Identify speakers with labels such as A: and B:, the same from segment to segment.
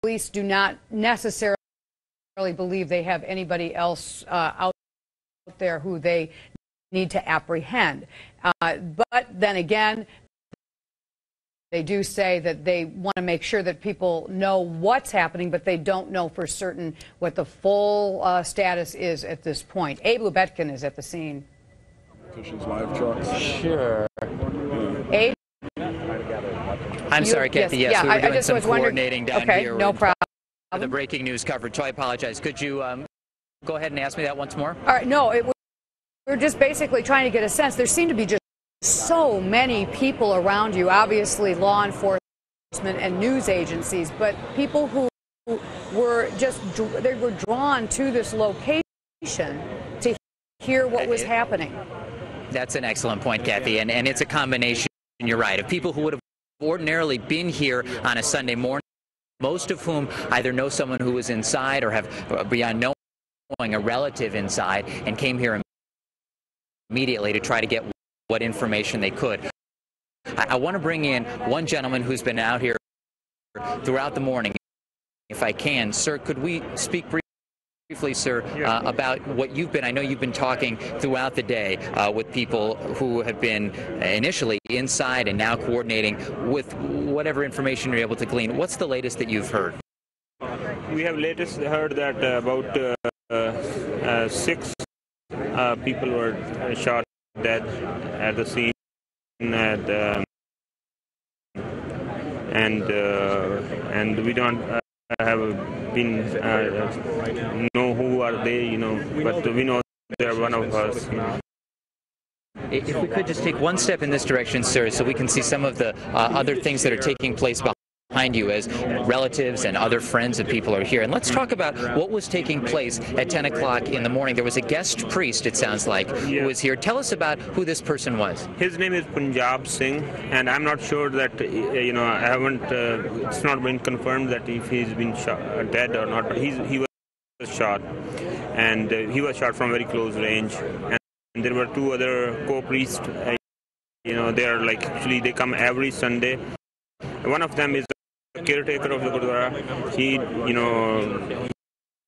A: police do not necessarily believe they have anybody else out there who they need to apprehend. But then again, they do say that they want to make sure that people know what's happening, but they don't know for certain what the full status is at this point. Abe Lubetkin is at the scene.
B: Live trucks.
C: Sure.
A: Abe?
C: I'm sorry, Kathy. Yes, we were doing some coordinating down here.
A: No problem.
C: The breaking news coverage, so I apologize. Could you go ahead and ask me that once more?
A: All right. No, we're just basically trying to get a sense. There seem to be just so many people around you, obviously law enforcement and news agencies, but people who were they were drawn to this location to hear what was happening.
C: That's an excellent point, Kathy, and it's a combination, you're right, of people who would have ordinarily been here on a Sunday morning, most of whom either know someone who was inside or have, beyond knowing, a relative inside, and came here immediately to try to get what information they could. I want to bring in one gentleman who's been out here throughout the morning, if I can. Sir, could we speak briefly, sir, about what you've been, I know you've been talking throughout the day with people who have been initially inside and now coordinating with whatever information you're able to glean. What's the latest that you've heard?
D: We have latest heard that about 6 people were shot dead at the scene, and we don't have been know who are they, but we know they're one of us.
C: If we could just take one step in this direction, sir, so we can see some of the other things that are taking place behind you as relatives and other friends and people are here. And let's talk about what was taking place at 10 o'clock in the morning. There was a guest priest, it sounds like, who was here. Tell us about who this person was.
D: His name is Punjab Singh, and I'm not sure that, I haven't, it's not been confirmed that if he's been shot, dead or not, but he was shot, and he was shot from very close range. And there were 2 other co-priests, they're like, actually they come every Sunday. One of them is the caretaker of the Gurdwara.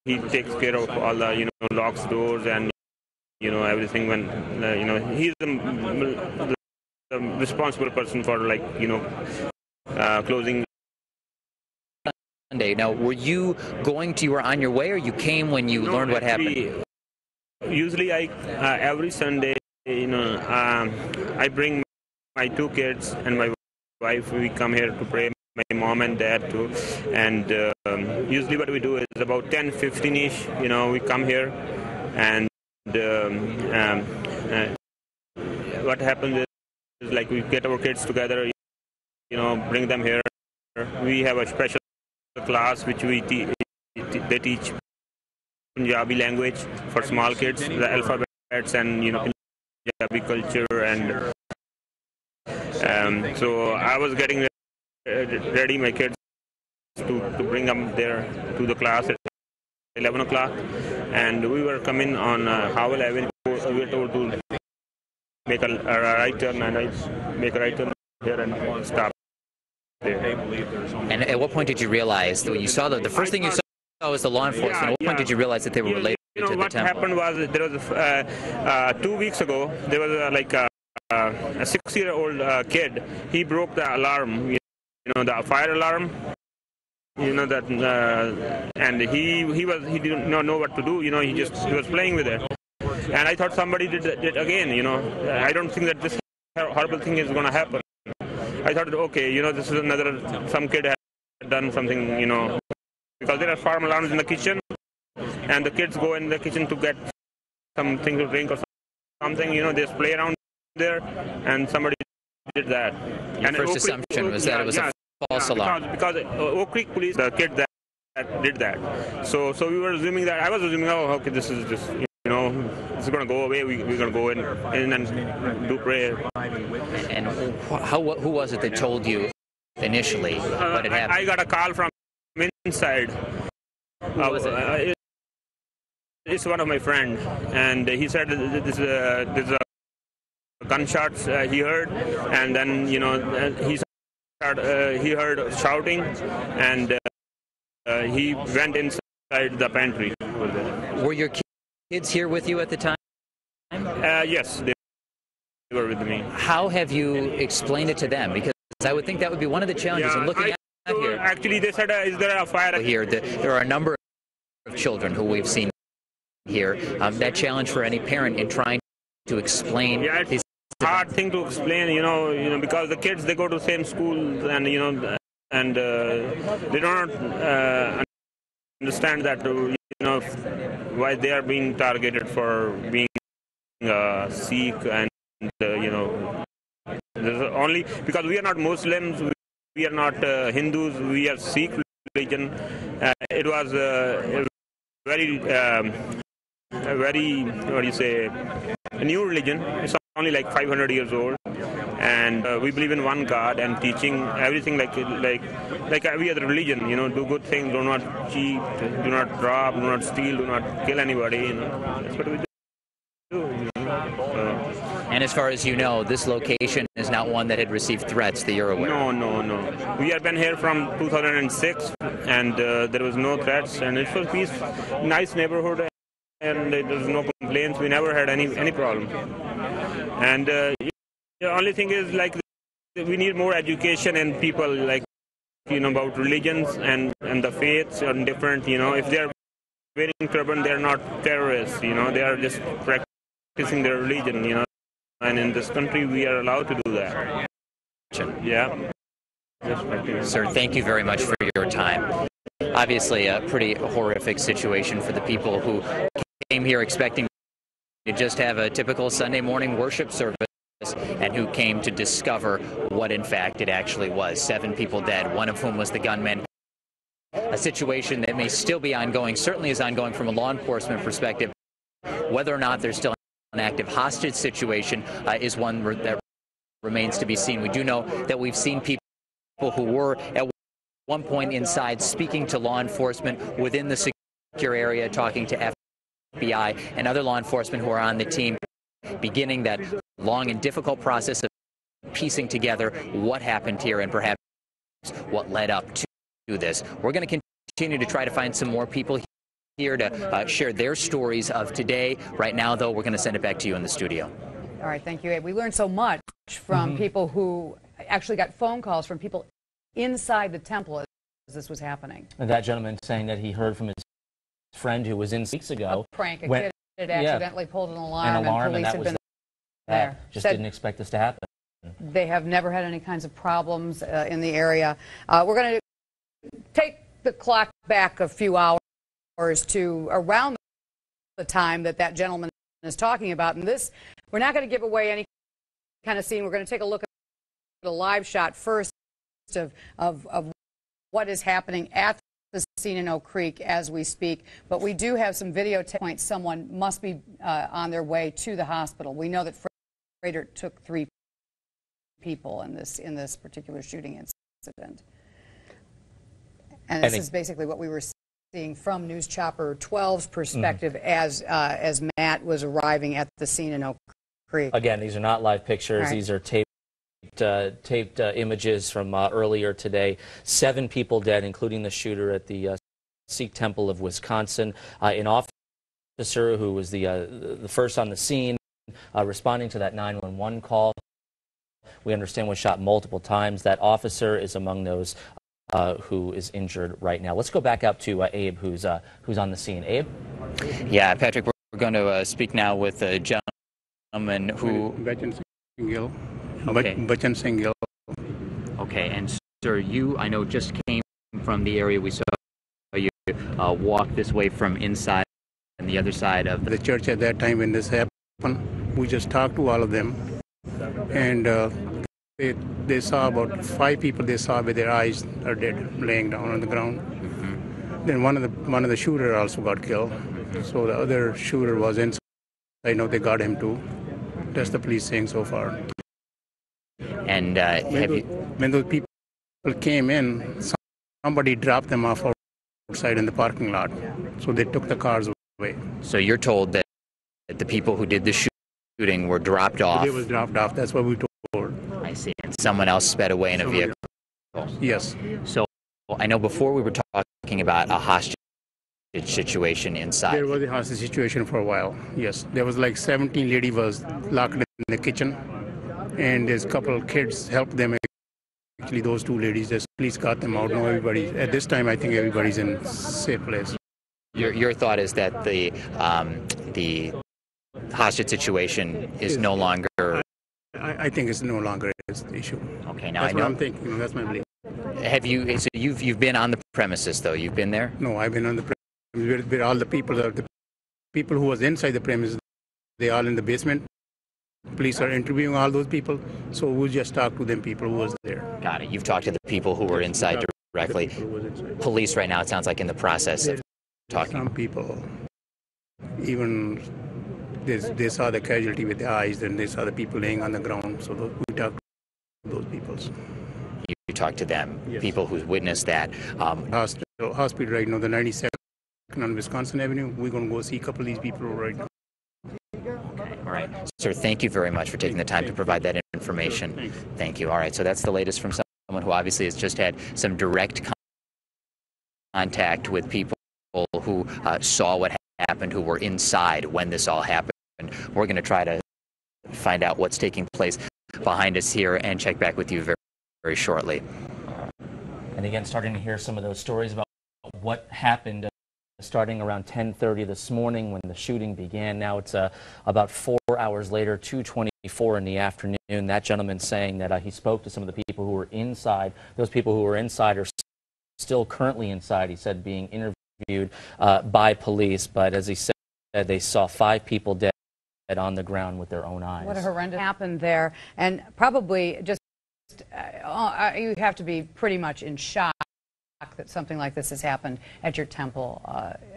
D: He takes care of all the, locks, doors, and, everything when, he's the responsible person for, like, closing.
C: Sunday. Now, were you you were on your way, or you came when you learned what happened?
D: Usually every Sunday, I bring my 2 kids and my wife. We come here to pray, my mom and dad too, and usually what we do is about 10:15ish, we come here, and what happens is like we get our kids together, bring them here. We have a special class which they teach Punjabi language for small kids, the alphabets and Punjabi culture, and so I was getting ready my kids to bring them there to the class at 11 o'clock, and we were coming on Howell Avenue. We were told to make a right turn, and I make a right turn here and stop there.
C: And at what point did you realize that when you saw the first thing you saw was the law enforcement? At what point did you realize that they were related to the temple?
D: What happened was there was 2 weeks ago there was a 6-year-old kid. He broke the alarm, the fire alarm, that, and he didn't know what to do. He was playing with it, and I thought somebody did again. I don't think that this horrible thing is going to happen. I thought, okay, this is some kid has done something, because there are fire alarms in the kitchen, and the kids go in the kitchen to get something to drink or something. They play around there, and somebody did that.
C: Your first assumption was that it was a false alarm.
D: Because Oak Creek police, the kid that did that. So we were assuming that, I was assuming, okay, this is just, this is going to go away. We're going to go in and do prayer.
C: And who was it that told you initially what had happened?
D: I got a call from inside.
C: Who was it?
D: It's one of my friends, and he said there's a gunshots he heard, and then he heard shouting, and he went inside the pantry over there.
C: Were your kids here with you at the time?
D: Yes, they were with me.
C: How have you explained it to them? Because I would think that would be one of the challenges in looking at here.
D: Actually, they said, is there a fire?
C: Here, there are a number of children who we've seen here. That challenge for any parent in trying to explain these.
D: It's a hard thing to explain, because the kids, they go to the same schools and, they don't understand that, why they are being targeted for being Sikh and, there's only because we are not Muslims, we are not Hindus, we are Sikh religion. It was a very, a new religion. It's only like 500 years old, and we believe in one God and teaching everything like every other religion. Do good things, do not cheat, do not rob, do not steal, do not kill anybody. That's what we do.
C: And as far as you know, this location is not one that had received threats that you're aware of?
D: No. We have been here from 2006, and there was no threats, and it was a nice neighborhood, and there was no complaints. We never had any problem. And the only thing is, we need more education and people, about religions and the faiths are different. If they are wearing turban, they are not terrorists. They are just practicing their religion. And in this country, we are allowed to do that. Yeah.
C: Sir, thank you very much for your time. Obviously, a pretty horrific situation for the people who came here expecting to just have a typical Sunday morning worship service and who came to discover what, in fact, it actually was. 7 people dead, one of whom was the gunman. A situation that may still be ongoing, certainly is ongoing from a law enforcement perspective. Whether or not there's still an active hostage situation is one that remains to be seen. We do know that we've seen people who were at one point inside speaking to law enforcement within the secure area, talking to FBI and other law enforcement who are on the team, beginning that long and difficult process of piecing together what happened here and perhaps what led up to this. We're going to continue to try to find some more people here to share their stories of today. Right now, though, we're going to send it back to you in the studio.
A: All right, thank you, Abe. We learned so much from people who actually got phone calls from people inside the temple as this was happening.
E: And that gentleman saying that he heard from his friend who was in weeks ago.
A: A prank. A kid had accidentally pulled an alarm, and police had been there.
E: Just didn't expect this to happen.
A: They have never had any kinds of problems in the area. We're going to take the clock back a few hours to around the time that gentleman is talking about. And this, we're not going to give away any kind of scene. We're going to take a look at a live shot first of what is happening at the scene in Oak Creek as we speak. But we do have some videotape. Someone must be on their way to the hospital. We know that Frater took 3 people in this particular shooting incident. And this is basically what we were seeing from News Chopper 12's perspective as Matt was arriving at the scene in Oak Creek.
E: Again, these are not live pictures. These are taped images from earlier today. 7 people dead, including the shooter at the Sikh Temple of Wisconsin. An officer who was the first on the scene responding to that 911 call. We understand was shot multiple times. That officer is among those who is injured right now. Let's go back up to Abe, who's on the scene. Abe?
C: Yeah, Patrick, we're going to speak now with a gentleman who...
F: Bachan Singhil.
C: Okay.
F: Bachan Singhil.
C: Okay, and sir, you, I know, just came from the area we saw you walk this way from inside and the other side of
F: the church at that time when this happened. We just talked to all of them, and they saw about 5 people they saw with their eyes are dead, laying down on the ground. Then one of the shooter also got killed. So the other shooter was inside. I know they got him too. That's the police saying so far.
C: And
F: when those people came in, somebody dropped them off outside in the parking lot. So they took the cars away.
C: So you're told that the people who did the shooting were dropped off?
F: They was dropped off. That's what we told.
C: I see. And someone else sped away in a vehicle?
F: Yes.
C: So I know before we were about a hostage situation inside.
F: There was a hostage situation for a while, yes. There was like 17 lady was locked in the kitchen, and there's a couple of kids helped them. Actually, those two ladies, the police got them out. Now everybody, at this time, I think everybody's in a safe place.
C: Your thought is that the hostage situation is no longer...
F: I think it's no longer an issue.
C: Okay, now
F: that's
C: I know.
F: what I'm thinking. That's my belief.
C: Have you? So you've been on the premises though. You've been there.
F: No, I've been on the premises with all the people. The people who was inside the premises, they all in the basement. Police are interviewing all those people, so we'll just talk to them people who was there.
C: Got it. You've talked to the people who were inside directly. Police right now, it sounds like, in the process of talking.
F: Some people, even they saw the casualty with their eyes, and they saw the people laying on the ground. So we talked to those people.
C: You talked to them,
F: yes.
C: People who witnessed that.
F: Hospital right now, the 92nd on Wisconsin Avenue. We're going to go see a couple of these people right now.
C: All right. Sir, thank you very much for taking the time to provide that information.
F: Sure,
C: thank you. All right. So that's the latest from someone who obviously has just had some direct contact with people who saw what happened, who were inside when this all happened. We're going to try to find out what's taking place behind us here and check back with you very, very shortly.
E: And again, starting to hear some of those stories about what happened starting around 10:30 this morning when the shooting began. Now it's about 4 hours later, 2:24 in the afternoon. That gentleman saying that he spoke to some of the people who were inside. Those people who were inside are still currently inside, he said, being interviewed by police. But as he said, they saw 5 people dead on the ground with their own eyes.
A: What a horrendous happened there. And probably just you have to be pretty much in shock that something like this has happened at your temple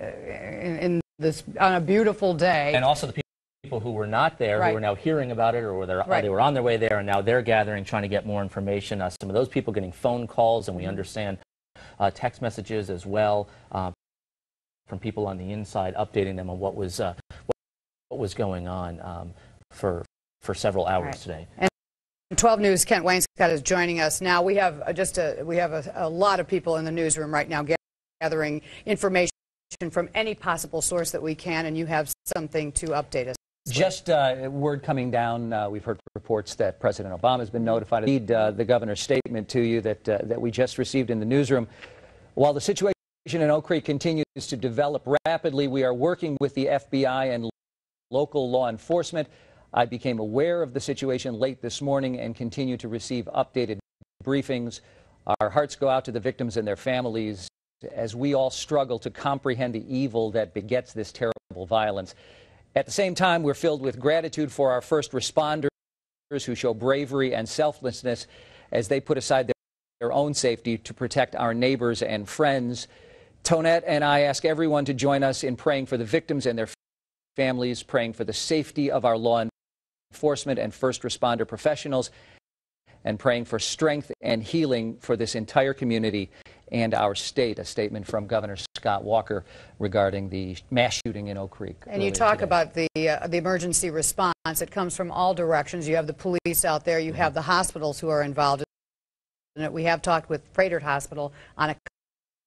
A: in this on a beautiful day.
E: And also the people who were not there,
A: right.
E: who are now hearing about it, or
A: right.
E: they were on their way there, and now they're gathering, trying to get more information. Some of those people getting phone calls, and we understand text messages as well from people on the inside, updating them on what was going on for several hours
A: right.
E: today.
A: And 12 News, Kent Wainscott is joining us now. We have a lot of people in the newsroom right now gathering information from any possible source that we can, and you have something to update us.
G: Just word coming down. We've heard reports that President Obama has been notified. Read the governor's statement to you that we just received in the newsroom. While the situation in Oak Creek continues to develop rapidly, we are working with the FBI and local law enforcement. I became aware of the situation late this morning and continue to receive updated briefings. Our hearts go out to the victims and their families as we all struggle to comprehend the evil that begets this terrible violence. At the same time, we're filled with gratitude for our first responders who show bravery and selflessness as they put aside their own safety to protect our neighbors and friends. Tonette and I ask everyone to join us in praying for the victims and their families, praying for the safety of our law enforcement and first responder professionals, and praying for strength and healing for this entire community and our state. A statement from Governor Scott Walker regarding the mass shooting in Oak Creek.
A: And you talk about the emergency response. It comes from all directions. You have the police out there. You have the hospitals who are involved in it. We have talked with Frederick Hospital on a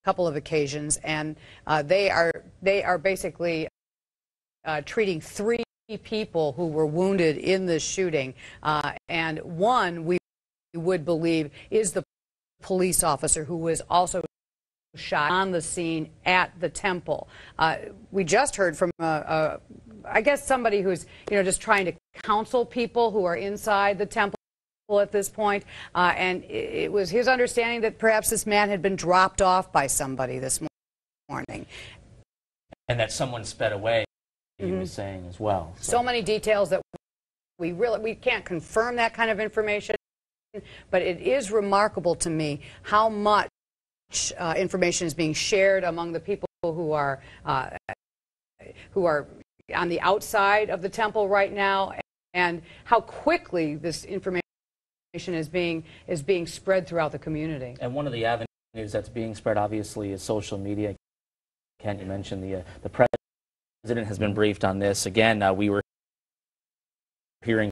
A: couple of occasions, and they are basically treating 3 people who were wounded in this shooting, and one we would believe is the police officer who was also shot on the scene at the temple. We just heard from I guess somebody who's just trying to counsel people who are inside the temple at this point, and it was his understanding that perhaps this man had been dropped off by somebody this morning,
E: and that someone sped away. He was saying as well.
A: So many details that we can't confirm that kind of information, but it is remarkable to me how much information is being shared among the people who are on the outside of the temple right now, and how quickly this information is being spread throughout the community.
E: And one of the avenues that's being spread, obviously, is social media. Ken, you mentioned the president has been briefed on this. Again, we were hearing